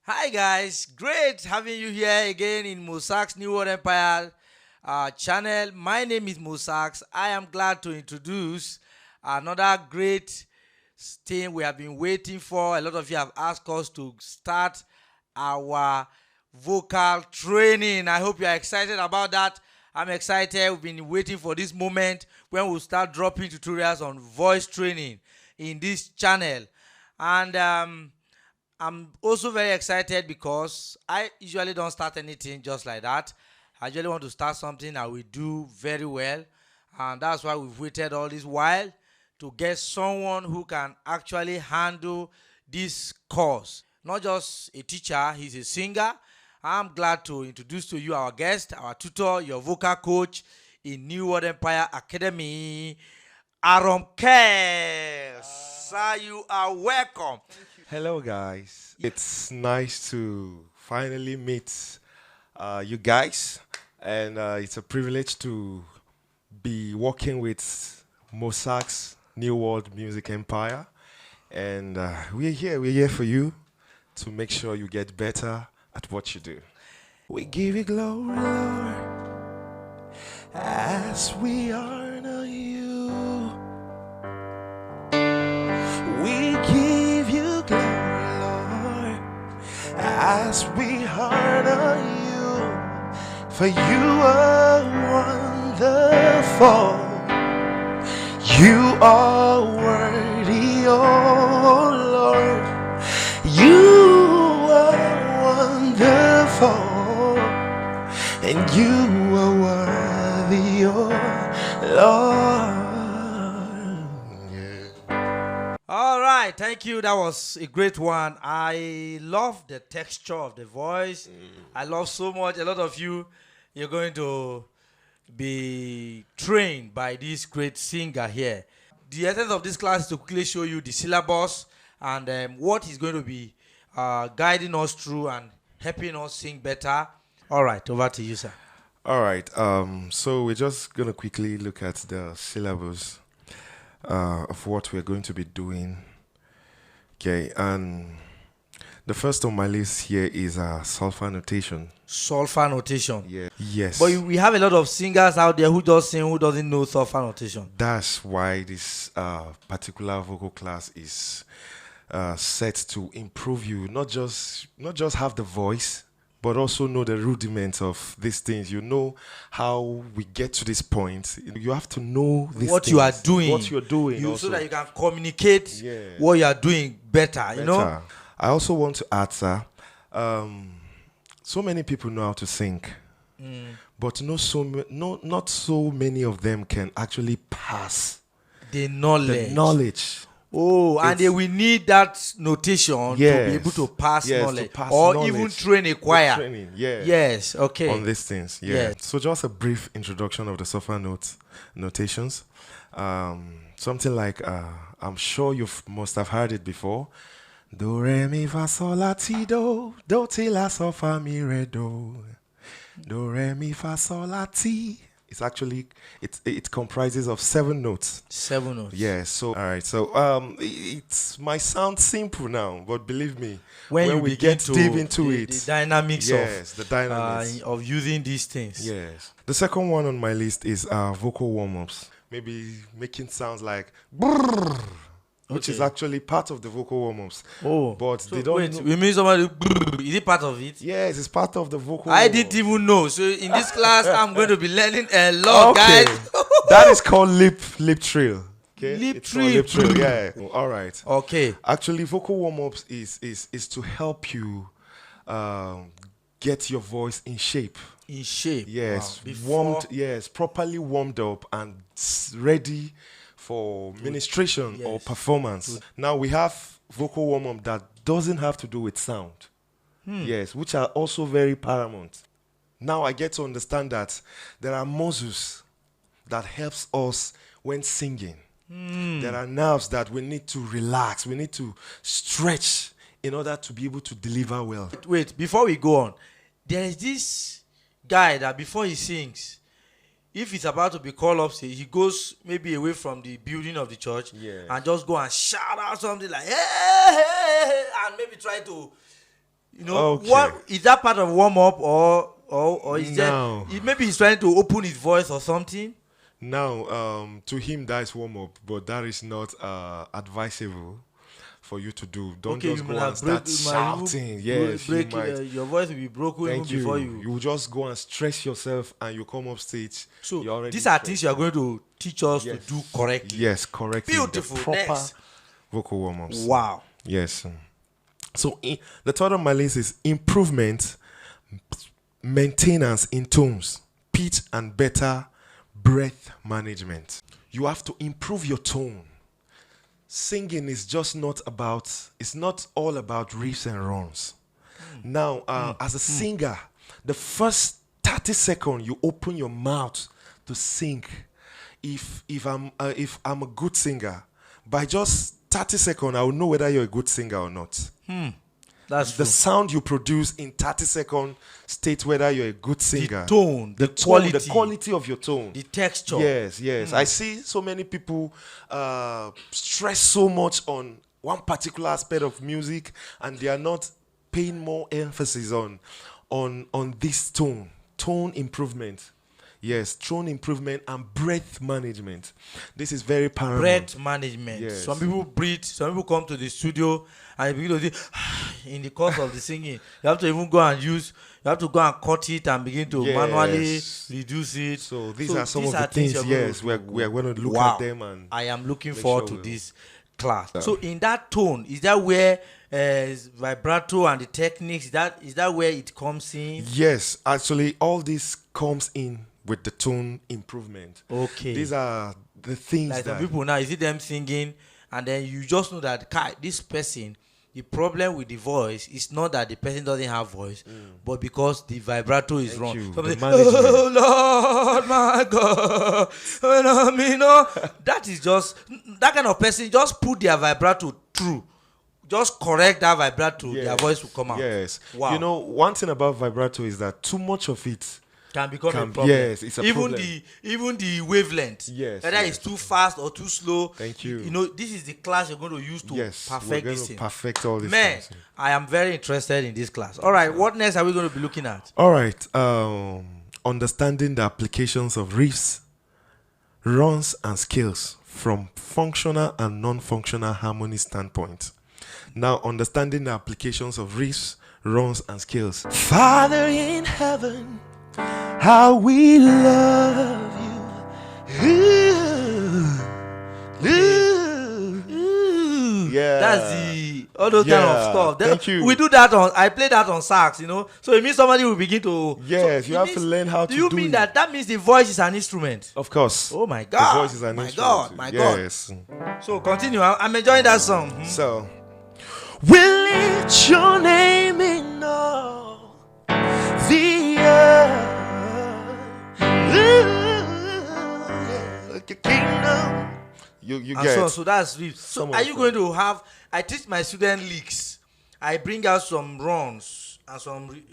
Hi guys, great having you here again in MOSAX New World Empire channel. My name is MOSAX. I am glad to introduce another great thing we have been waiting for. A lot of you have asked us to start our vocal training. I hope you are excited about that. I'm excited. We've been waiting for this moment when we'll start dropping tutorials on voice training in this channel. And I'm also very excited because I usually don't start anything just like that. I usually want to start something I will do very well, and that's why we've waited all this while to get someone who can actually handle this course. Not just a teacher, he's a singer. I'm glad to introduce to you our guest, our tutor, your vocal coach in New World Empire Academy, Aaron Kerr. Sir, you are welcome. Hello, guys. It's nice to finally meet you guys, and it's a privilege to be working with MOSAX New World Music Empire. And we're here for you to make sure you get better at what you do. We give you glory, Lord, as we honor you. We give you glory, Lord, as we honor you, for you are wonderful. You are worthy, oh Lord. You are wonderful, and you are worthy, oh Lord. All right, thank you. That was a great one. I love the texture of the voice. I love so much. A lot of you're going to be trained by this great singer here. The essence of this class is to quickly show you the syllabus and what he's going to be guiding us through and helping us sing better. All right, over to you, sir. All right. So we're just gonna quickly look at the syllabus of what we're going to be doing. Okay, and the first on my list here is sulfur notation. Sulfur notation. Yeah. Yes. But we have a lot of singers out there who just sing who doesn't know sulfur notation. That's why this particular vocal class is set to improve you, not just have the voice, but also know the rudiments of these things. You know how we get to this point. You have to know what you are doing. What you're doing. So that you can communicate what you are doing better, you know? I also want to add, sir, so many people know how to sing, but not so many of them can actually pass the knowledge. Oh, and they will need that notation to be able to pass knowledge, even train a choir. Yes, okay. On these things, So just a brief introduction of the sulfur notations. Something like, I'm sure you must have heard it before. Do, re, mi, fa, sol, la, ti, do ti, la, sol, fa, mi, re, do. Do, re, mi, fa, sol, la, ti. It's actually, it comprises of 7 notes. 7 notes. Yeah, so, all right. So, it might sound simple now, but believe me, when we get deep into it. The dynamics the dynamics of using these things. Yes. The second one on my list is vocal warm-ups. Maybe making sounds like brrr, which is actually part of the vocal warm-ups. Oh, but so they don't. Wait, we mean somebody. Is it part of it? Yes, it's part of the vocal. I didn't even know. So in this class, I'm going to be learning a lot, guys. That is called lip trill. Okay, lip trill. Yeah. All right. Okay. Actually, vocal warm-ups is to help you get your voice in shape. In shape. Yes. Wow. Properly warmed up and ready for ministration or performance. Now we have vocal warm-up that doesn't have to do with sound. Yes, which are also very paramount. Now I get to understand that there are muscles that helps us when singing. There are nerves that we need to relax, we need to stretch in order to be able to deliver well. Wait, before we go on, there is this guy that before he sings, if he's about to be called up, he goes maybe away from the building of the church and just go and shout out something like, hey, hey, hey, and maybe try to You know, what is that part of warm up or is No. that maybe he's trying to open his voice or something? Now, to him that is warm up, but that is not advisable for you to do. Don't just go and start shouting. Yes, your voice will be broken even before you. You just go and stress yourself, and you come up stage. So these are things you are going to teach us to do correctly. Yes, correctly. Beautiful. The proper Next. vocal warm-ups. Wow. Yes. So the third on my list is improvement, maintenance in tones, pitch, and better breath management. You have to improve your tone. Singing is just not about, it's not all about riffs and runs. Now, as a singer, the first 30 seconds you open your mouth to sing. If I'm a good singer, by just 30 seconds, I will know whether you're a good singer or not. That's the sound you produce in 30 seconds states whether you're a good singer. The tone, the quality of your tone, the texture. Yes. I see so many people stress so much on one particular aspect of music, and they are not paying more emphasis on this tone improvement. Yes, tone improvement and breath management. This is very paramount. Breath management. Yes. Some people breathe. Some people come to the studio and begin to say, in the course of the singing, you have to even go and cut it and begin to manually reduce it. So these are some of the things. Yes, we are going to look at them, and I am looking forward to this class. So in that tone, is that where vibrato and the techniques? Is that where it comes in? Yes, actually, all this comes in with the tone improvement. Okay. These are the things like that some people now, you see them singing, and then you just know that this person, the problem with the voice is not that the person doesn't have voice, but because the vibrato is wrong. Somebody, oh Lord, my God. That is just, that kind of person just put their vibrato through. Just correct that vibrato, their voice will come out. Yes. Wow. You know, one thing about vibrato is that too much of it can become a problem. Yes, it's a problem. Even the wavelength. Yes. Whether it's too fast or too slow. Thank you. You know, this is the class you're going to use to perfect this thing. Perfect all this. Man, I am very interested in this class. All right, what next are we going to be looking at? All right. Understanding the applications of riffs, runs, and scales from functional and non-functional harmony standpoint. Now, understanding the applications of riffs, runs, and scales. Father in heaven, how we love you. Yeah. That's all those kind of stuff. Thank you. We do that I play that on sax, you know. So it means somebody will begin to. Yes, so you have to learn how to do it. Do you mean that means the voice is an instrument? Of course. Oh my God. The voice is an instrument. My yes. God. So continue. I'm enjoying that song. So, we lift your name in all the earth. Like a kingdom. You get. So that's riff. So are you going to have? I teach my student licks. I bring out some runs and some,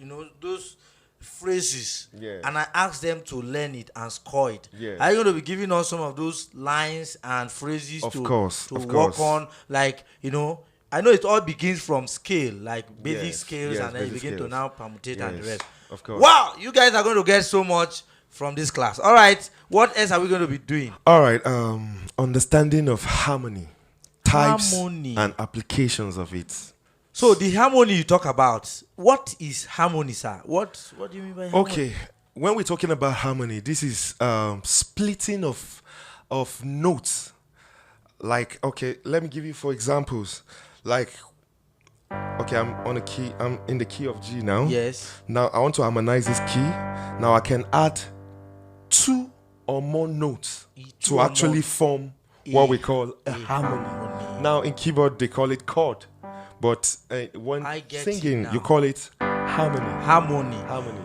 those phrases, and I ask them to learn it and score it. Are you going to be giving us some of those lines and phrases to work on? Like, I know it all begins from scale, like basic scales, and then you begin to now permutate and the rest. Of course. Wow, you guys are going to get so much from this class. All right, what else are we going to be doing? All right, understanding of harmony, types and applications of it. So the harmony you talk about, what is harmony, sir? What do you mean by harmony? Okay, when we're talking about harmony, this is splitting of notes. Like, okay, let me give you 4 examples. Like, okay, I'm in the key of G now. Yes. Now I want to harmonize this key. Now I can add 2 or more notes to actually form what we call a harmony. Now in keyboard they call it chord, but when singing you call it harmony.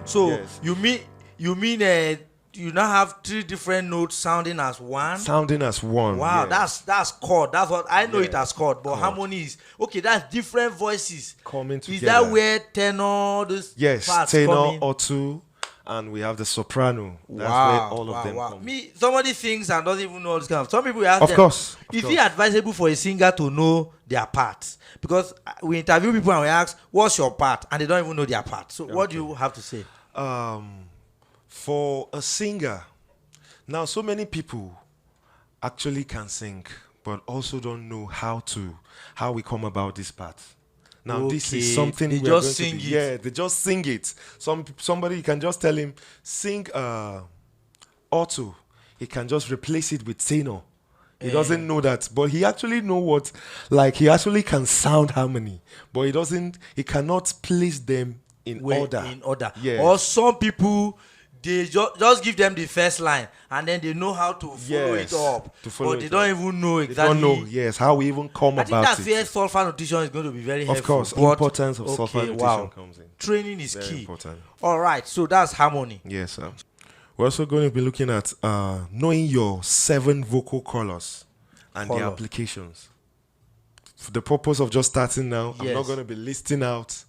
So you mean you now have 3 different notes sounding as one. Wow, that's chord. That's what I know it as chord. But harmony is that's different voices coming together. Is that where tenor parts tenor, come in? auto, and we have the soprano. That's where all of them come. Me, somebody sings and doesn't even know all this kind of. Some people ask Of them, course. is it advisable for a singer to know their part? Because we interview people and we ask, what's your part? And they don't even know their part. So what do you have to say? For a singer, now so many people actually can sing, but also don't know how we come about this part. Now this is something they just sing it. Yeah, they just sing it. Somebody, you can just tell him sing auto. He can just replace it with tenor. He doesn't know that, but he actually know what, like he actually can sound harmony, but he cannot place them in order. Yes. Or some people, they just give them the first line and then they know how to follow it up, but they don't even know exactly. They don't know, how we even come about it. I think that solfa notation is going to be very helpful. Of course, importance of solfa notation comes in. Training is very key. Important. All right, so that's harmony. Yes, sir. We're also going to be looking at knowing your 7 vocal colors and their applications. For the purpose of just starting now, I'm not going to be listing out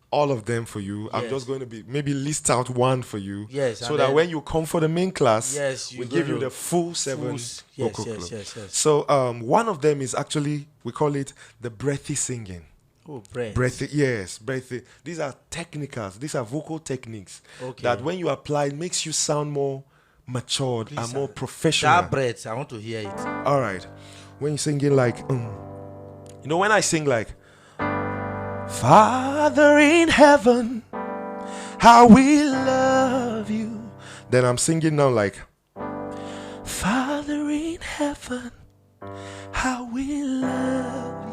all of them for you. I'm just going to be maybe list out one for you. So that when you come for the main class, we give you the full 7 vocal colors. Yes. So one of them is actually, we call it the breathy singing. Oh, breath. Breathy, yes, breathy. These are technicals. These are vocal techniques that when you apply, it makes you sound more matured and more professional. That breath, I want to hear it. All right. When you're singing like, when I sing like, Father in heaven, how we love you. Then I'm singing now like, Father in heaven, how we love you.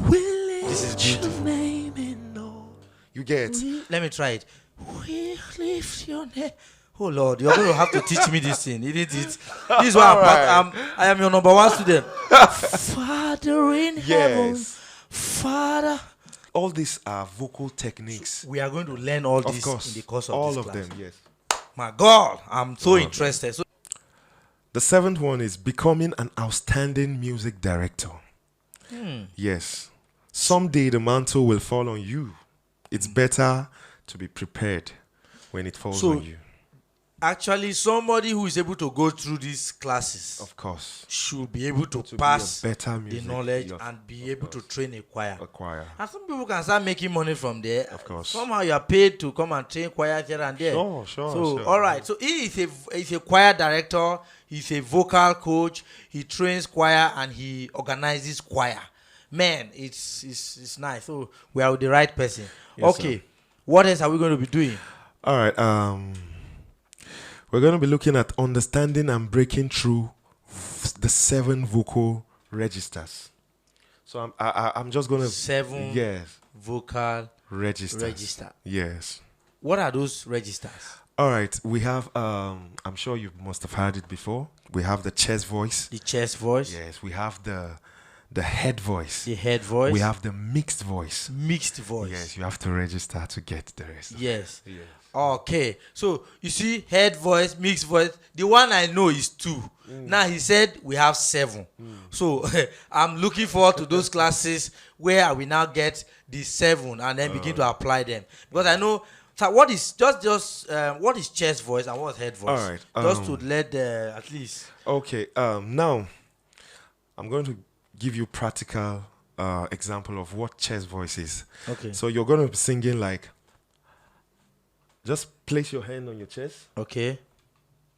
We lift your name in all. You get? Let me try it. We lift your name. Oh Lord, you're going to have to teach me this thing, isn't it? This is why I am your number 1 student. Father in heaven, Father. All these are vocal techniques. So we are going to learn all this in the course of all this of class. them, yes. My God, I'm so interested. So the 7th one is becoming an outstanding music director. Yes. Someday the mantle will fall on you. It's better to be prepared when it falls on you. Actually, somebody who is able to go through these classes, of course, should be able to pass better the knowledge and be able to train a choir. And some people can start making money from there. Of course. Somehow you are paid to come and train choir here and there. Sure. All right. So he is a choir director. He's a vocal coach. He trains choir and he organizes choir. Man, it's nice. So we are with the right person. Yes, okay. Sir. What else are we going to be doing? All right. We're going to be looking at understanding and breaking through the 7 vocal registers. So I'm just going to 7 vocal register. Yes. What are those registers? All right. We have I'm sure you must have heard it before. We have the chest voice. The chest voice. Yes. We have the head voice. The head voice. We have the mixed voice. Mixed voice. Yes. You have to register to get the rest. Yes. Okay, so you see, head voice, mixed voice. The one I know is 2. Now he said we have 7. So I'm looking forward to those classes where I will now get the 7 and then begin to apply them. Because I know. So what is what is chest voice and what is head voice? All right, just to let at least. Okay. Now I'm going to give you practical example of what chest voice is. Okay. So you're going to be singing like. Just place your hand on your chest. Okay.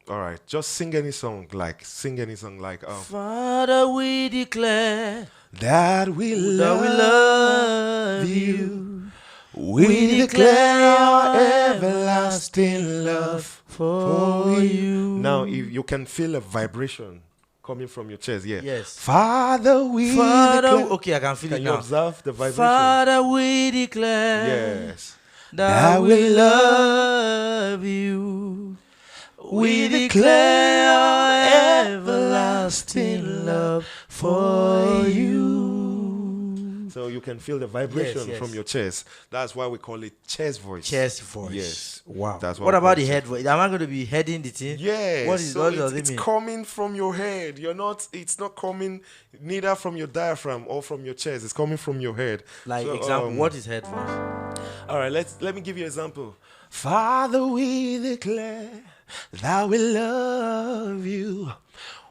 All right. Just sing any song like. Father, we declare that we love you. We declare our everlasting love for you. Now, if you can feel a vibration coming from your chest, Yes. Father, we declare. Okay, I can feel it now. Can you observe the vibration? Father, we declare. Yes. That we love you. We declare our everlasting love for you. So you can feel the vibration from your chest. That's why we call it chest voice. Chest voice. Yes. Wow. What about the head voice? Am I going to be heading the thing? Yes. What does it mean? It's coming from your head. It's not coming neither from your diaphragm or from your chest. It's coming from your head. Like example, what is head voice? All right, let me give you an example. Father, we declare that we love you.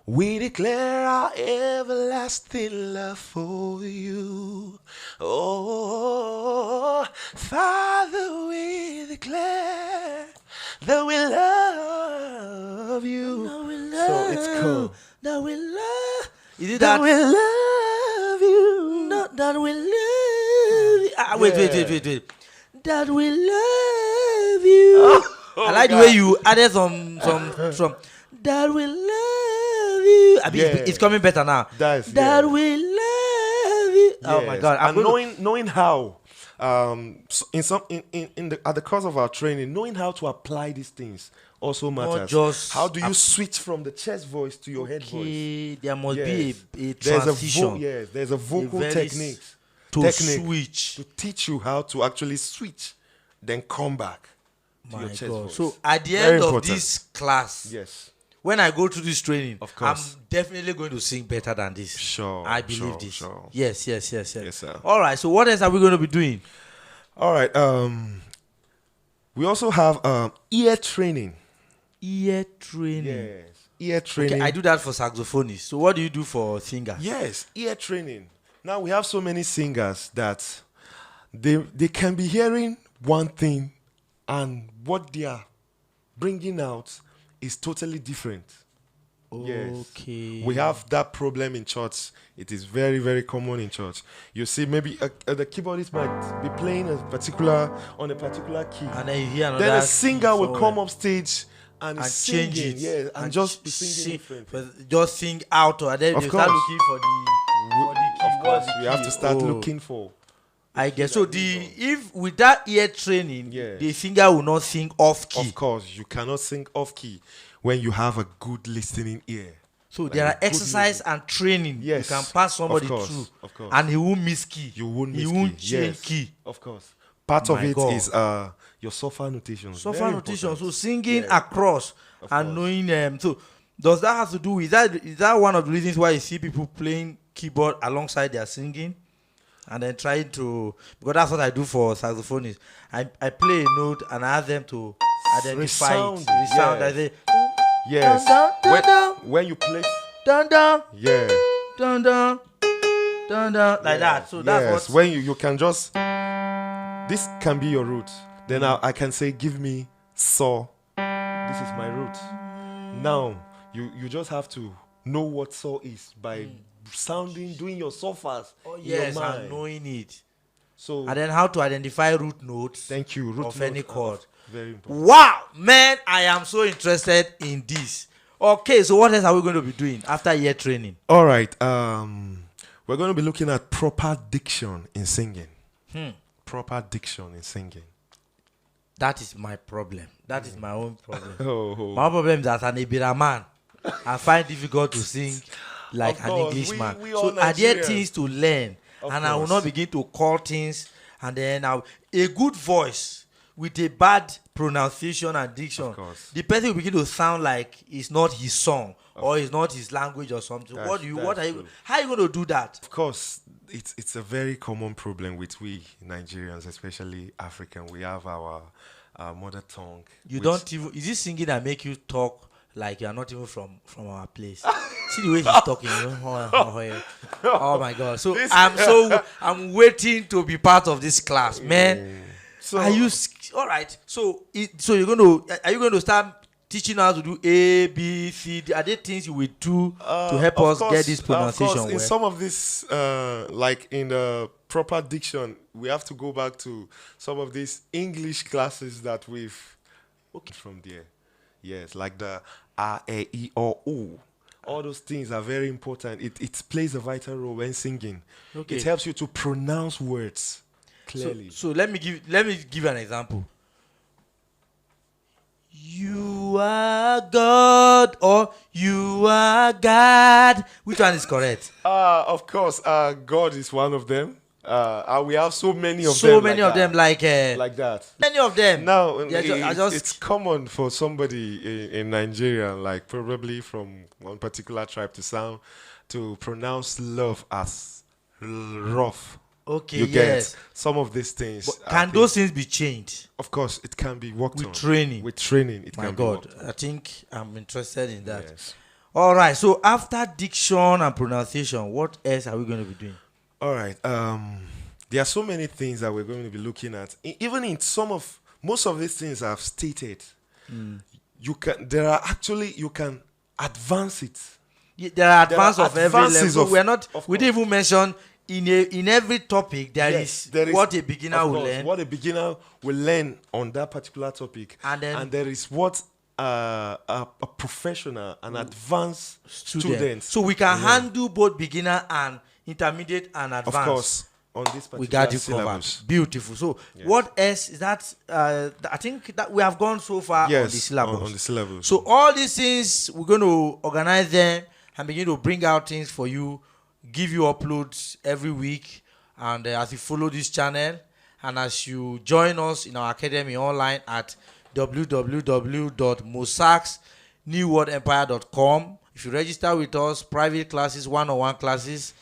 We declare our everlasting love for you. Oh, Father, we declare that we love you. So it's cool. That we love. Is it That that? we love you. Not that we love you. Wait. That we love you. I like the way you added some that we love you. I mean, it's coming better now. That we love you. Oh my God! And knowing how, at the course of our training, knowing how to apply these things also matters. How do you switch from the chest voice to your head voice? There must be a transition. There's a vocal technique switch to teach you how to actually switch, then come back to your chest voice. So at the end of this class, yes, when I go through this training, of course, I'm definitely going to sing better than this. Sure, I believe this. Sure. Yes. Yes, sir. All right. So what else are we going to be doing? All right. We also have ear training. Ear training. Yes, ear training. Okay, I do that for saxophonists. So what do you do for singers? Yes, ear training. Now we have so many singers that they can be hearing one thing and what they are bringing out is totally different. Okay. Yes. We have that problem in church. It is very, very common in church. You see, maybe the keyboardist might be playing on a particular key. And then you hear another. Then a singer will come up stage and change it. Yeah, and just be singing different. Just sing out, and then they start looking for the key. Of course, we have to start looking for. I guess so. If with that ear training, the singer will not sing off key. Of course, you cannot sing off key when you have a good listening ear. So there are exercise and training you can pass somebody through, and he won't miss key. You won't miss he won't change key. Of course, part of it is your sofa notation. Sofa notation. So singing across and knowing So does that have to do with that? Is that one of the reasons why you see people playing keyboard alongside their singing? And then trying to, because that's what I do for saxophonists. I play a note and I ask them to identify resound. I say, yes. Dun, dun, dun, when you play, dun dun, yeah, dun dun, dun dun, like that. So that's what. When you can just, this can be your root. Then I can say, give me saw. This is my root. Now you just have to know what saw is by sounding, doing your sophas. Yes, and knowing it. So and then how to identify root notes. Thank you. Root of any chord. Very important. Wow, man, I am so interested in this. Okay, so what else are we going to be doing after ear training? All right. We're going to be looking at proper diction in singing. Proper diction in singing. That is my problem. That is my own problem. My problem is that an Ibira man, I find difficult to sing like an Englishman. So are there things to learn? And I will not begin to call things. And then a good voice with a bad pronunciation and diction, the person will begin to sound like it's not his song or it's not his language or something. How are you going to do that? Of course, it's a very common problem with we Nigerians, especially African. We have our mother tongue. Is this singing that make you talk like you are not even from our place? See the way he's talking. Oh my God! So I'm waiting to be part of this class, man. So are you all right? So are you going to start teaching how to do A, B, C? Are there things you will do to help us get this pronunciation? Of course. In some of this, like in the proper diction, we have to go back to some of these English classes that we've from there. Yes, like the A, E, O, U. All those things are very important. It plays a vital role when singing. It helps you to pronounce words clearly. So let me give an example. You are God or you are God. Which one is correct? Of course, God is one of them. We have so many of them. So many of them like that. Many of them. Now, it's common for somebody in Nigeria, like probably from one particular tribe, to pronounce love as rough. Okay, You yes. get some of these things. But can those things be changed? Of course, it can be worked With on. training. With training, it My can God, be worked on. I think I'm interested in that. Yes. All right. So after diction and pronunciation, what else are we going to be doing? All right. There are so many things that we're going to be looking at. Even in most of these things I've stated, you can advance it. Yeah, there are advances of every advances level. So of- we are not. of We didn't even mention in every topic there is what a beginner of will course, learn. what a beginner will learn on that particular topic, And then there is what a professional, an advanced student. So we can handle both beginner and intermediate and advanced. Of course, on this particular We got you syllabus. covered. Beautiful. So what else is that? I think that we have gone so far on the syllabus. On the syllabus. So all these things, we're going to organize them and begin to bring out things for you, give you uploads every week. And as you follow this channel, and as you join us in our academy online at www.mosaxnewworldempire.com. If you register with us, private classes, one-on-one classes,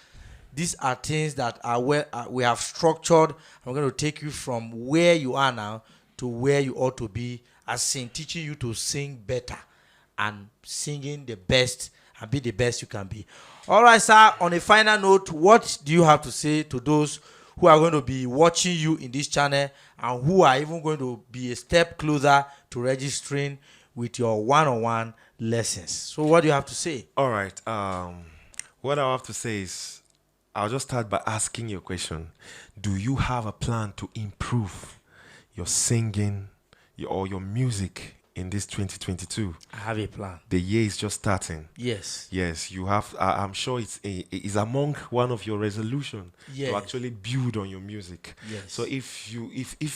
these are things that are we have structured. I'm going to take you from where you are now to where you ought to be, as in teaching you to sing better and singing the best and be the best you can be. All right, sir. On a final note, what do you have to say to those who are going to be watching you in this channel and who are even going to be a step closer to registering with your one-on-one lessons? So what do you have to say? All right. What I have to say is, I'll just start by asking you a question. Do you have a plan to improve your singing or your music in this 2022? I have a plan. The year is just starting. Yes. Yes, you have. I'm sure it's among one of your resolution Yes. to actually build on your music. Yes. So if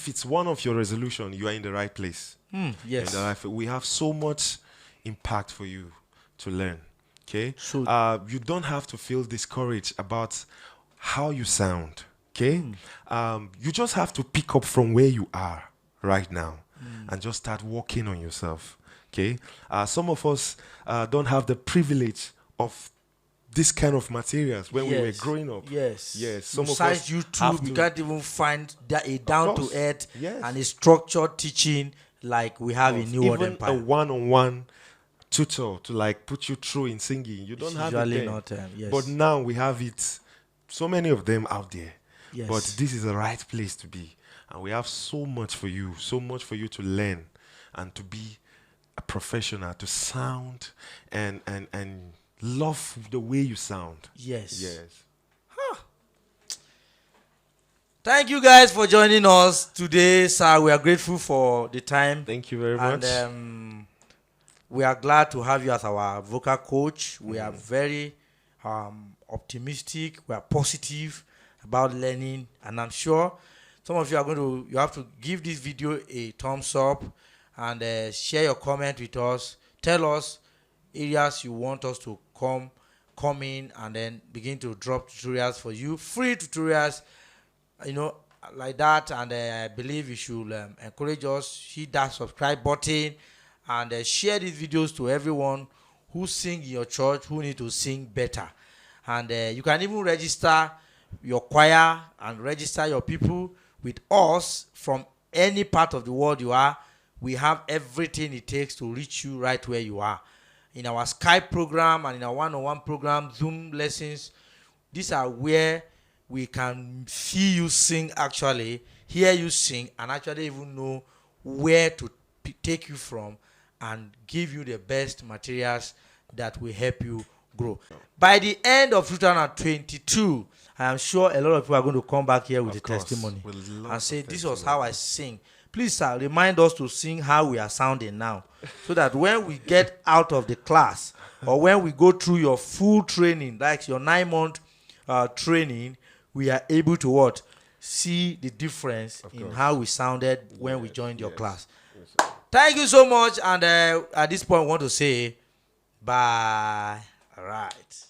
it's one of your resolution, you are in the right place. Yes. In the right, we have so much impact for you to learn. Okay. So You don't have to feel discouraged about how you sound. Okay. You just have to pick up from where you are right now and just start working on yourself. Okay. Some of us don't have the privilege of this kind of materials when we were growing up. Yes. Yes. Some of Besides us YouTube, you can't even find a down to earth and a structured teaching like we have in New World Even Empire. a one-on-one tutor to like put you through in singing. You don't have it Usually then. not. Yes. But now we have it. So many of them out there. Yes. But this is the right place to be. And we have so much for you to learn and to be a professional, to sound and love the way you sound. Yes. Yes. Thank you guys for joining us today, sir. We are grateful for the time. Thank you very much. And we are glad to have you as our vocal coach. We are very optimistic. We are positive about learning, and I'm sure some of you are you have to give this video a thumbs up and share your comment with us. Tell us areas you want us to come in and then begin to drop tutorials for you, free tutorials, like that. And I believe you should encourage us, hit that subscribe button, and share these videos to everyone who sing in your church, who need to sing better. And you can even register your choir and register your people with us from any part of the world you are. We have everything it takes to reach you right where you are. In our Skype program and in our one-on-one program, Zoom lessons, these are where we can see you sing, actually, hear you sing, and actually even know where to take you from and give you the best materials that will help you grow. By the end of 2022, I am sure a lot of people are going to come back here with a testimony and say, this was how I sing. Please, sir, remind us to sing how we are sounding now, so that when we get out of the class or when we go through your full training, like your 9-month training, we are able to see the difference in how we sounded when we joined your class. Yes. Thank you so much. And at this point, I want to say bye. All right.